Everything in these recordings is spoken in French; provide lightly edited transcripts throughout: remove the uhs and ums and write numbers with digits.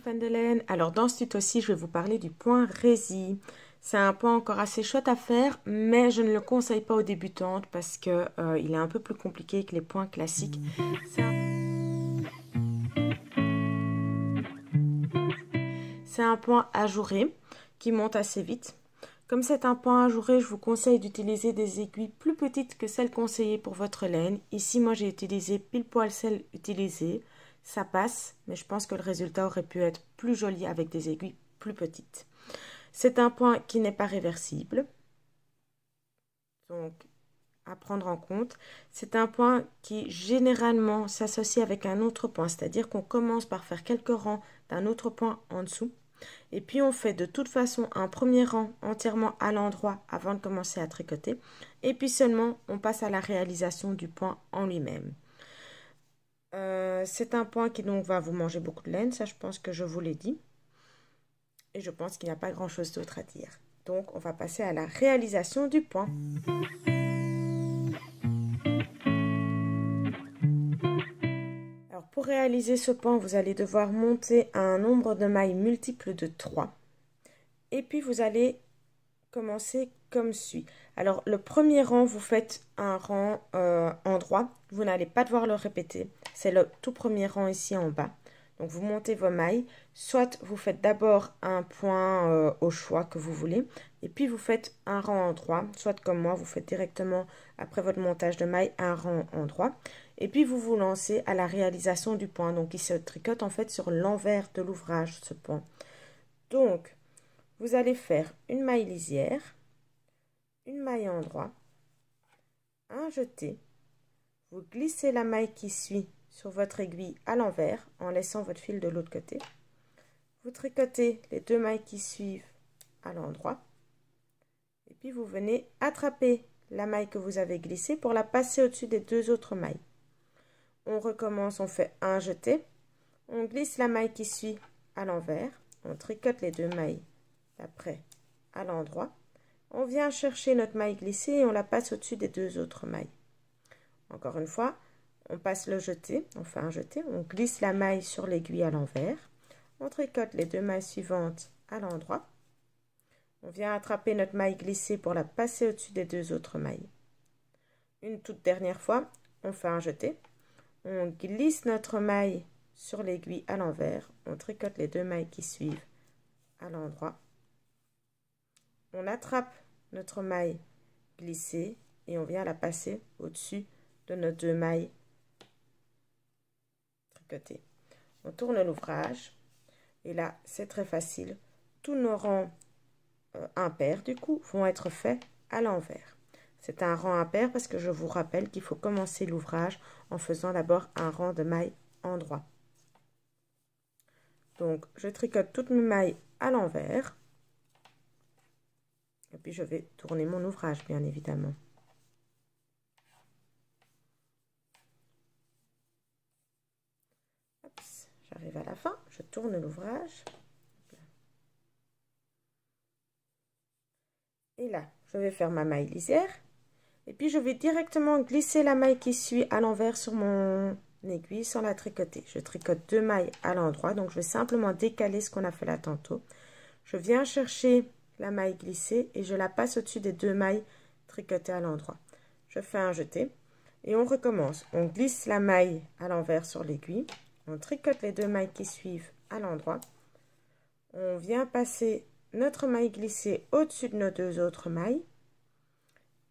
Fans de laine. Alors dans ce tuto-ci, je vais vous parler du point Rési. C'est un point encore assez chouette à faire, mais je ne le conseille pas aux débutantes parce que il est un peu plus compliqué que les points classiques. C'est un point ajouré qui monte assez vite. Comme c'est un point ajouré, je vous conseille d'utiliser des aiguilles plus petites que celles conseillées pour votre laine. Ici, moi, j'ai utilisé pile poil celles utilisées. Ça passe, mais je pense que le résultat aurait pu être plus joli avec des aiguilles plus petites. C'est un point qui n'est pas réversible, donc à prendre en compte. C'est un point qui généralement s'associe avec un autre point, c'est-à-dire qu'on commence par faire quelques rangs d'un autre point en dessous. Et puis on fait de toute façon un premier rang entièrement à l'endroit avant de commencer à tricoter. Et puis seulement on passe à la réalisation du point en lui-même. C'est un point qui donc va vous manger beaucoup de laine, ça je pense que je vous l'ai dit. Et je pense qu'il n'y a pas grand chose d'autre à dire. Donc on va passer à la réalisation du point. Alors pour réaliser ce point, vous allez devoir monter un nombre de mailles multiple de 3. Et puis vous allez commencer comme suit. Alors le premier rang, vous faites un rang en droit. Vous n'allez pas devoir le répéter. C'est le tout premier rang ici en bas. Donc vous montez vos mailles. Soit vous faites d'abord un point au choix que vous voulez. Et puis vous faites un rang en droit. Soit comme moi, vous faites directement après votre montage de mailles un rang en droit. Et puis vous vous lancez à la réalisation du point. Donc il se tricote en fait sur l'envers de l'ouvrage ce point. Donc vous allez faire une maille lisière, une maille en droit, un jeté, vous glissez la maille qui suit sur votre aiguille à l'envers en laissant votre fil de l'autre côté. Vous tricotez les deux mailles qui suivent à l'endroit et puis vous venez attraper la maille que vous avez glissée pour la passer au-dessus des deux autres mailles. On recommence, on fait un jeté, on glisse la maille qui suit à l'envers, on tricote les deux mailles d'après à l'endroit. On vient chercher notre maille glissée et on la passe au-dessus des deux autres mailles. Encore une fois, on passe le jeté, on fait un jeté, on glisse la maille sur l'aiguille à l'envers, on tricote les deux mailles suivantes à l'endroit, on vient attraper notre maille glissée pour la passer au-dessus des deux autres mailles. Une toute dernière fois, on fait un jeté, on glisse notre maille sur l'aiguille à l'envers, on tricote les deux mailles qui suivent à l'endroit, on attrape notre maille glissée et on vient la passer au-dessus de nos deux mailles tricotées. On tourne l'ouvrage et là c'est très facile. Tous nos rangs impairs du coup vont être faits à l'envers. C'est un rang impair parce que je vous rappelle qu'il faut commencer l'ouvrage en faisant d'abord un rang de mailles en droit. Donc je tricote toutes mes mailles à l'envers. Et puis je vais tourner mon ouvrage bien évidemment. J'arrive à la fin, je tourne l'ouvrage. Et là, je vais faire ma maille lisière. Et puis je vais directement glisser la maille qui suit à l'envers sur mon aiguille sans la tricoter. Je tricote deux mailles à l'endroit, donc je vais simplement décaler ce qu'on a fait là tantôt. Je viens chercher la maille glissée et je la passe au-dessus des deux mailles tricotées à l'endroit. Je fais un jeté et on recommence. On glisse la maille à l'envers sur l'aiguille. On tricote les deux mailles qui suivent à l'endroit. On vient passer notre maille glissée au-dessus de nos deux autres mailles.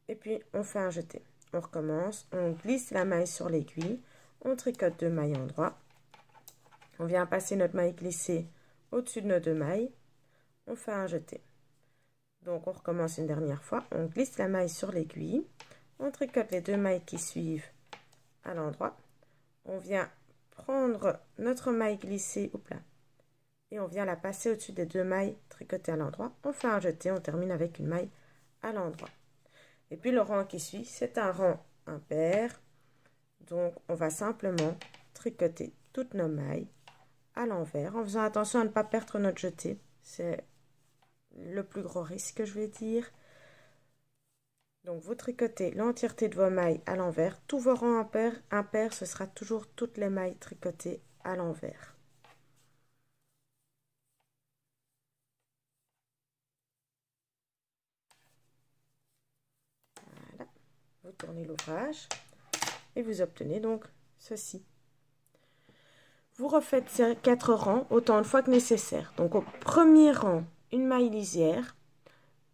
Et puis on fait un jeté. On recommence. On glisse la maille sur l'aiguille. On tricote deux mailles en droit. On vient passer notre maille glissée au-dessus de nos deux mailles. On fait un jeté. Donc on recommence une dernière fois. On glisse la maille sur l'aiguille. On tricote les deux mailles qui suivent à l'endroit. On vient prendre notre maille glissée et on vient la passer au-dessus des deux mailles tricotées à l'endroit. On fait un jeté, on termine avec une maille à l'endroit. Et puis le rang qui suit, c'est un rang impair. Donc on va simplement tricoter toutes nos mailles à l'envers en faisant attention à ne pas perdre notre jeté. C'est le plus gros risque, je vais dire. Donc vous tricotez l'entièreté de vos mailles à l'envers. Tous vos rangs impairs, ce sera toujours toutes les mailles tricotées à l'envers. Voilà, vous tournez l'ouvrage et vous obtenez donc ceci. Vous refaites ces 4 rangs autant de fois que nécessaire. Donc au premier rang, une maille lisière,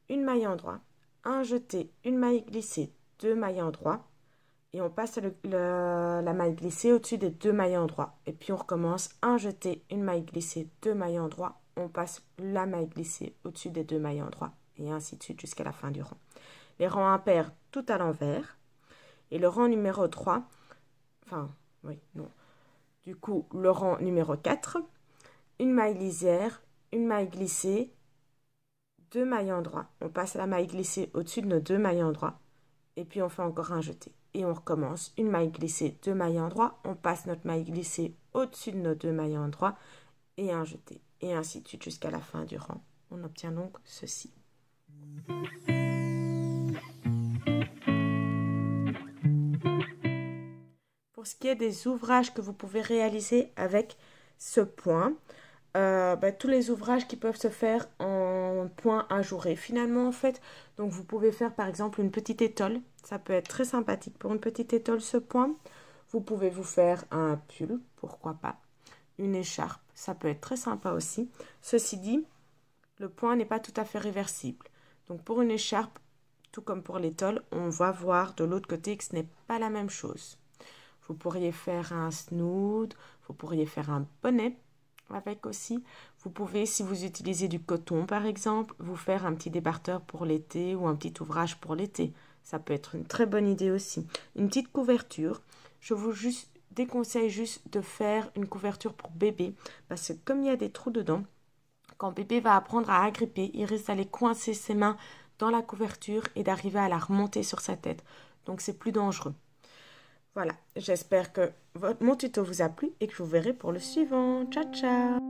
une maille en droit, un jeté, une maille glissée, 2 mailles en droit. Et on passe la maille glissée au-dessus des 2 mailles en droit. Et puis on recommence un jeté, une maille glissée, 2 mailles en droit. On passe la maille glissée au-dessus des 2 mailles en droit. Et ainsi de suite jusqu'à la fin du rang. Les rangs impairs tout à l'envers. Et le rang numéro 3, enfin, oui, non. Du coup, le rang numéro 4, une maille lisière, une maille glissée, 2 mailles en droit. On passe la maille glissée au-dessus de nos 2 mailles en droit. Et puis on fait encore un jeté. Et on recommence une maille glissée, 2 mailles en droit. On passe notre maille glissée au-dessus de nos 2 mailles en droit. Et un jeté. Et ainsi de suite jusqu'à la fin du rang. On obtient donc ceci. Pour ce qui est des ouvrages que vous pouvez réaliser avec ce point, tous les ouvrages qui peuvent se faire en point ajouré. Finalement, en fait, donc vous pouvez faire par exemple une petite étole. Ça peut être très sympathique pour une petite étole, ce point. Vous pouvez vous faire un pull, pourquoi pas. Une écharpe, ça peut être très sympa aussi. Ceci dit, le point n'est pas tout à fait réversible. Donc pour une écharpe, tout comme pour l'étole, on va voir de l'autre côté que ce n'est pas la même chose. Vous pourriez faire un snood, vous pourriez faire un bonnet avec aussi. Vous pouvez, si vous utilisez du coton par exemple, vous faire un petit débarteur pour l'été ou un petit ouvrage pour l'été. Ça peut être une très bonne idée aussi. Une petite couverture. Je vous déconseille juste de faire une couverture pour bébé parce que comme il y a des trous dedans, quand bébé va apprendre à agripper, il risque d'aller coincer ses mains dans la couverture et d'arriver à la remonter sur sa tête. Donc c'est plus dangereux. Voilà, j'espère que mon tuto vous a plu et que je vous verrai pour le suivant. Ciao, ciao!